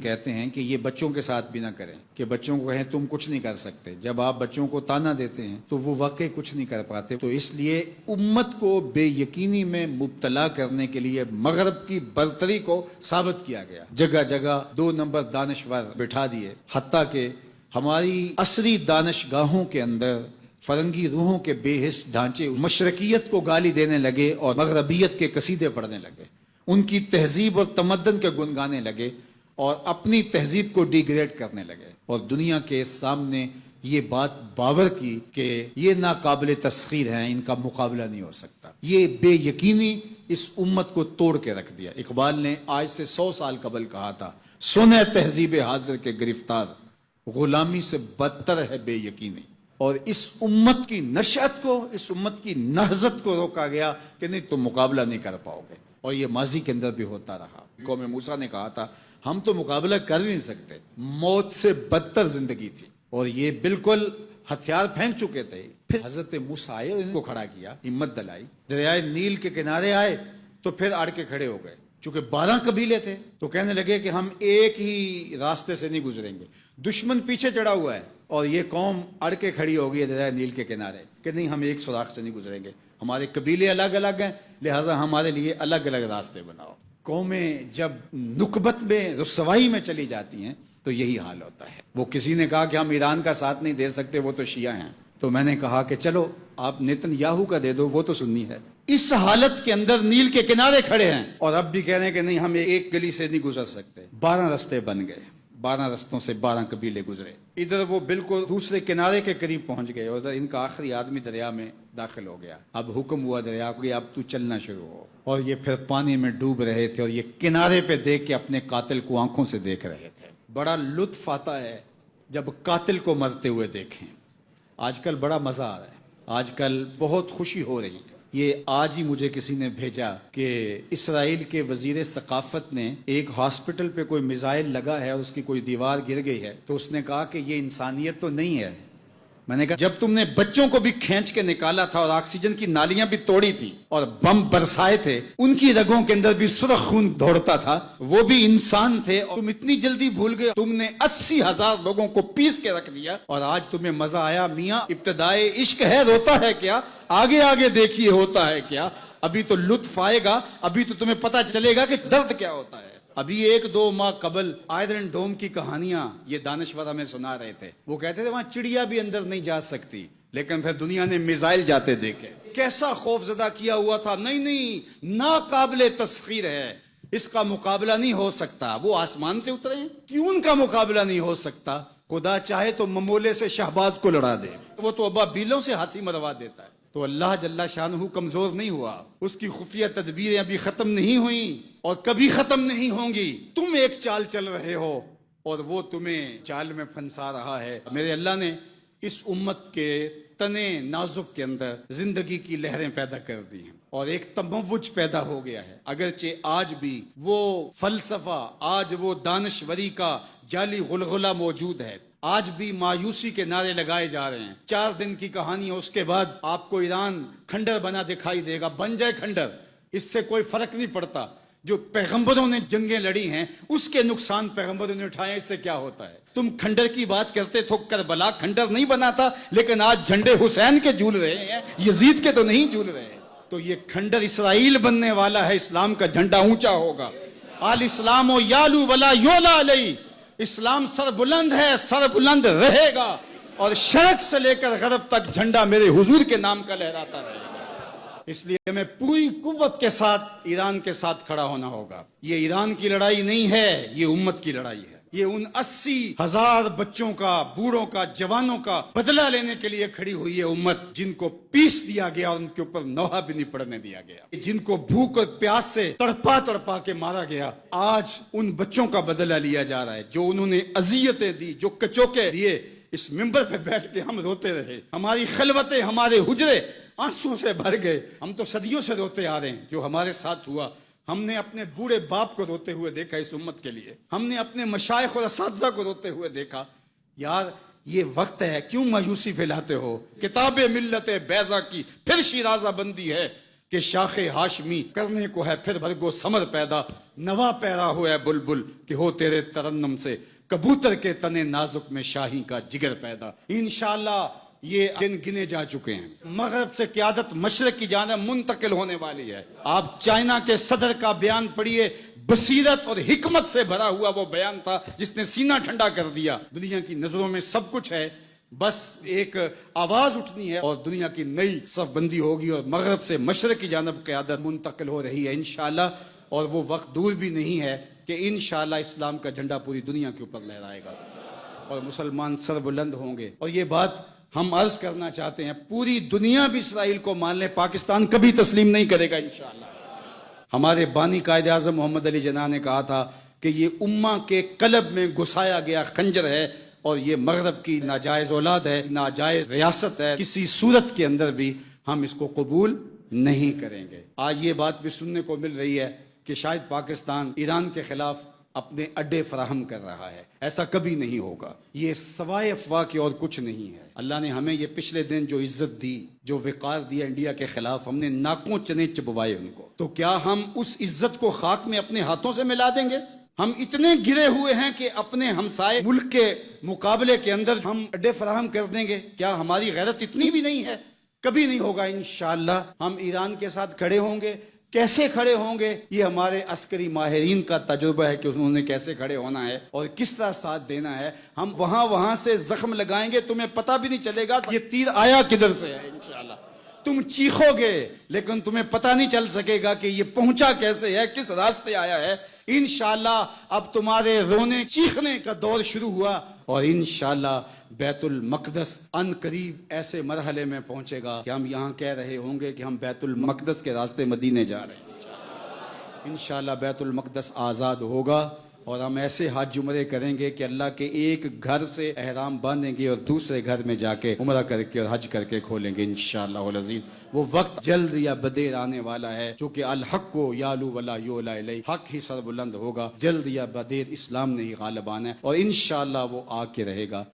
کہتے ہیں کہ یہ بچوں کے ساتھ بھی نہ کریں کہ بچوں کو کہیں تم کچھ نہیں کر سکتے. جب آپ بچوں کو تانا دیتے ہیں تو وہ واقعی کچھ نہیں کر پاتے. تو اس لیے امت کو بے یقینی میں مبتلا کرنے کے لیے مغرب کی برتری کو ثابت کیا گیا. جگہ جگہ 2 نمبر دانشور بٹھا دیے، حتیٰ کہ ہماری عصری دانشگاہوں کے اندر فرنگی روحوں کے بے حس ڈھانچے مشرقیت کو گالی دینے لگے اور مغربیت کے قصیدے پڑھنے لگے، ان کی تہذیب اور تمدن کے گن گانے لگے اور اپنی تہذیب کو ڈیگریڈ کرنے لگے، اور دنیا کے سامنے یہ بات باور کی کہ یہ ناقابل تسخیر ہیں، ان کا مقابلہ نہیں ہو سکتا. یہ بے یقینی اس امت کو توڑ کے رکھ دیا. اقبال نے آج سے 100 سال قبل کہا تھا، سنے تہذیب حاضر کے گرفتار، غلامی سے بدتر ہے بے یقینی. اور اس امت کی نشأت کو، اس امت کی نہضت کو روکا گیا کہ نہیں تم مقابلہ نہیں کر پاؤ گے. اور یہ ماضی کے اندر بھی ہوتا رہا. قوم موسیٰ نے کہا تھا ہم تو مقابلہ کر نہیں سکتے، موت سے بدتر زندگی تھی، اور یہ بالکل ہتھیار پھینک چکے تھے. پھر حضرت موسیٰ آئے اور ان کو کھڑا کیا، ہمت دلائی، دریائے نیل کے کنارے آئے تو پھر اڑ کے کھڑے ہو گئے. چونکہ 12 قبیلے تھے تو کہنے لگے کہ ہم ایک ہی راستے سے نہیں گزریں گے. دشمن پیچھے چڑھا ہوا ہے اور یہ قوم اڑ کے کھڑی ہو گئی ہے دریا نیل کے کنارے کہ نہیں ہم ایک سوراخ سے نہیں گزریں گے، ہمارے قبیلے الگ الگ ہیں، لہٰذا ہمارے لیے الگ الگ راستے بناؤ. قومیں جب نکبت میں رسوائی میں چلی جاتی ہیں تو یہی حال ہوتا ہے. وہ کسی نے کہا کہ ہم ایران کا ساتھ نہیں دے سکتے، وہ تو شیعہ ہیں. تو میں نے کہا کہ چلو آپ نیتن یاہو کا دے دو، وہ تو سنی ہے. اس حالت کے اندر نیل کے کنارے کھڑے ہیں اور اب بھی کہہ رہے ہیں کہ نہیں ہم ایک گلی سے نہیں گزر سکتے. 12 رستے بن گئے، 12 رستوں سے 12 قبیلے گزرے. ادھر وہ بالکل دوسرے کنارے کے قریب پہنچ گئے اور ادھر ان کا آخری آدمی دریا میں داخل ہو گیا. اب حکم ہوا دریا کو کہ اب تو چلنا شروع ہو. اور یہ پھر پانی میں ڈوب رہے تھے اور یہ کنارے پہ دیکھ کے اپنے قاتل کو آنکھوں سے دیکھ رہے تھے. بڑا لطف آتا ہے جب قاتل کو مرتے ہوئے دیکھیں. آج کل بڑا مزہ آ رہا ہے، آج کل بہت خوشی ہو رہی ہے. یہ آج ہی مجھے کسی نے بھیجا کہ اسرائیل کے وزیر ثقافت نے ایک ہاسپٹل پہ کوئی میزائل لگا ہے اور اس کی کوئی دیوار گر گئی ہے تو اس نے کہا کہ یہ انسانیت تو نہیں ہے. میں نے کہا جب تم نے بچوں کو بھی کھینچ کے نکالا تھا اور آکسیجن کی نالیاں بھی توڑی تھی اور بم برسائے تھے، ان کی رگوں کے اندر بھی سرخ خون دوڑتا تھا، وہ بھی انسان تھے، اور تم اتنی جلدی بھول گئے. تم نے 80,000 لوگوں کو پیس کے رکھ دیا اور آج تمہیں مزہ آیا. میاں ابتدائے عشق ہے، روتا ہے کیا؟ آگے آگے دیکھیے ہوتا ہے کیا. ابھی تو لطف آئے گا، ابھی تو تمہیں پتہ چلے گا کہ درد کیا ہوتا ہے. ابھی 1-2 ماہ قبل آئرن ڈوم کی کہانیاں یہ دانشور ہمیں سنا رہے تھے. وہ کہتے تھے وہاں چڑیا بھی اندر نہیں جا سکتی، لیکن پھر دنیا نے میزائل جاتے دیکھے. کیسا خوف زدہ کیا ہوا تھا. نہیں ناقابل تسخیر ہے، اس کا مقابلہ نہیں ہو سکتا. وہ آسمان سے اترے ہیں، کیوں ان کا مقابلہ نہیں ہو سکتا؟ خدا چاہے تو ممولے سے شہباز کو لڑا دے، وہ تو ابابیلوں سے ہاتھی مروا دیتا ہے. تو اللہ جل شانہ کمزور نہیں ہوا، اس کی خفیہ تدبیریں ابھی ختم نہیں ہوئیں اور کبھی ختم نہیں ہوں گی. تم ایک چال چل رہے ہو اور وہ تمہیں چال میں پھنسا رہا ہے. میرے اللہ نے اس امت کے تنے نازک کے اندر زندگی کی لہریں پیدا کر دی ہیں اور ایک تموج پیدا ہو گیا ہے. اگرچہ آج بھی وہ فلسفہ، آج وہ دانشوری کا جعلی غلغلہ موجود ہے، آج بھی مایوسی کے نعرے لگائے جا رہے ہیں. 4 دن کی کہانی ہے، اس کے بعد آپ کو ایران کھنڈر بنا دکھائی دے گا. بن جائے کھنڈر، اس سے کوئی فرق نہیں پڑتا. جو پیغمبروں نے جنگیں لڑی ہیں اس کے نقصان پیغمبروں نے اٹھائے، اس سے کیا ہوتا ہے؟ تم کھنڈر کی بات کرتے تھو، کربلا کھنڈر نہیں بنا تھا، لیکن آج جھنڈے حسین کے جھول رہے ہیں، یزید کے تو نہیں جھول رہے. تو یہ کھنڈر اسرائیل بننے والا ہے. اسلام کا جھنڈا اونچا ہوگا. آل اسلام و یالو ولا یولا علیہ. اسلام سر بلند ہے، سر بلند رہے گا، اور شرق سے لے کر غرب تک جھنڈا میرے حضور کے نام کا لہراتا رہے گا. اس لیے ہمیں پوری قوت کے ساتھ ایران کے ساتھ کھڑا ہونا ہوگا. یہ ایران کی لڑائی نہیں ہے، یہ امت کی لڑائی ہے. یہ ان 80,000 بچوں کا، بوڑھوں کا، جوانوں کا بدلہ لینے کے لیے کھڑی ہوئی ہے امت، جن کو پیس دیا گیا اور ان کے اوپر نوحہ بھی نہیں پڑنے دیا گیا، جن کو بھوک اور پیاس سے تڑپا تڑپا کے مارا گیا. آج ان بچوں کا بدلہ لیا جا رہا ہے جو انہوں نے اذیتیں دی، جو کچوکے دیے. اس ممبر پہ بیٹھ کے ہم روتے رہے، ہماری خلوتیں، ہمارے حجرے آنسوں سے بھر گئے. ہم تو صدیوں سے روتے آ رہے ہیں جو ہمارے ساتھ ہوا. ہم نے اپنے بوڑھے باپ کو روتے ہوئے دیکھا اس امت کے لیے، ہم نے اپنے مشائخ اور اساتذہ کو روتے ہوئے دیکھا. یار یہ وقت ہے، کیوں مایوسی پھیلاتے ہو؟ کتاب ملت بیضا کی پھر شیرازہ بندی ہے. کہ شاخ ہاشمی کرنے کو ہے پھر بھرگو سمر پیدا، نوا پیرا ہو ہے بلبل کہ ہو تیرے ترنم سے کبوتر کے تنے نازک میں شاہی کا جگر پیدا۔ انشاءاللہ یہ دن گنے جا چکے ہیں، مغرب سے قیادت مشرق کی جانب منتقل ہونے والی ہے۔ آپ چائنا کے صدر کا بیان پڑھیے، بصیرت اور حکمت سے بھرا ہوا وہ بیان تھا جس نے سینہ ٹھنڈا کر دیا۔ دنیا کی نظروں میں سب کچھ ہے، بس ایک آواز اٹھنی ہے اور دنیا کی نئی صف بندی ہوگی اور مغرب سے مشرق کی جانب قیادت منتقل ہو رہی ہے انشاءاللہ، اور وہ وقت دور بھی نہیں ہے کہ انشاءاللہ اسلام کا جھنڈا پوری دنیا کے اوپر لہرائے گا اور مسلمان سر بلند ہوں گے۔ اور یہ بات ہم عرض کرنا چاہتے ہیں، پوری دنیا بھی اسرائیل کو مان لے، پاکستان کبھی تسلیم نہیں کرے گا انشاءاللہ۔ ہمارے بانی قائد اعظم محمد علی جناح نے کہا تھا کہ یہ امہ کے قلب میں گھسایا گیا خنجر ہے اور یہ مغرب کی ناجائز اولاد ہے، ناجائز ریاست ہے، کسی صورت کے اندر بھی ہم اس کو قبول نہیں کریں گے۔ آج یہ بات بھی سننے کو مل رہی ہے کہ شاید پاکستان ایران کے خلاف اپنے اڈے فراہم کر رہا ہے، ایسا کبھی نہیں ہوگا، یہ سوائے افواہ کے اور کچھ نہیں ہے۔ اللہ نے ہمیں یہ پچھلے دن جو عزت دی، جو وقار دیا انڈیا کے خلاف، ہم نے ناکوں چنے چبوائے ان کو، تو کیا ہم اس عزت کو خاک میں اپنے ہاتھوں سے ملا دیں گے؟ ہم اتنے گرے ہوئے ہیں کہ اپنے ہمسائے ملک کے مقابلے کے اندر ہم اڈے فراہم کر دیں گے؟ کیا ہماری غیرت اتنی بھی نہیں ہے؟ کبھی نہیں ہوگا انشاءاللہ۔ ہم ایران کے ساتھ کھڑے ہوں گے، کیسے کھڑے ہوں گے یہ ہمارے عسکری ماہرین کا تجربہ ہے کہ انہوں نے کیسے کھڑے ہونا ہے اور کس طرح ساتھ دینا ہے۔ ہم وہاں سے زخم لگائیں گے، تمہیں پتہ بھی نہیں چلے گا یہ تیر آیا کدھر سے ہے انشاءاللہ۔ تم چیخو گے لیکن تمہیں پتہ نہیں چل سکے گا کہ یہ پہنچا کیسے ہے، کس راستے آیا ہے۔ انشاءاللہ اب تمہارے رونے چیخنے کا دور شروع ہوا اور انشاءاللہ بیت المقدس ان قریب ایسے مرحلے میں پہنچے گا کہ ہم یہاں کہہ رہے ہوں گے کہ ہم بیت المقدس کے راستے مدینے جا رہے ہیں۔ انشاءاللہ بیت المقدس آزاد ہوگا اور ہم ایسے حج عمرے کریں گے کہ اللہ کے ایک گھر سے احرام باندھیں گے اور دوسرے گھر میں جا کے عمرہ کر کے اور حج کر کے کھولیں گے انشاءاللہ العظیم۔ وہ وقت جلد یا بدیر آنے والا ہے، چونکہ الحق کو یالو ولا یولا الیہ، حق ہی سر بلند ہوگا، جلد یا بدیر اسلام نے ہی غالب آنا ہے اور انشاءاللہ وہ آ کے رہے گا۔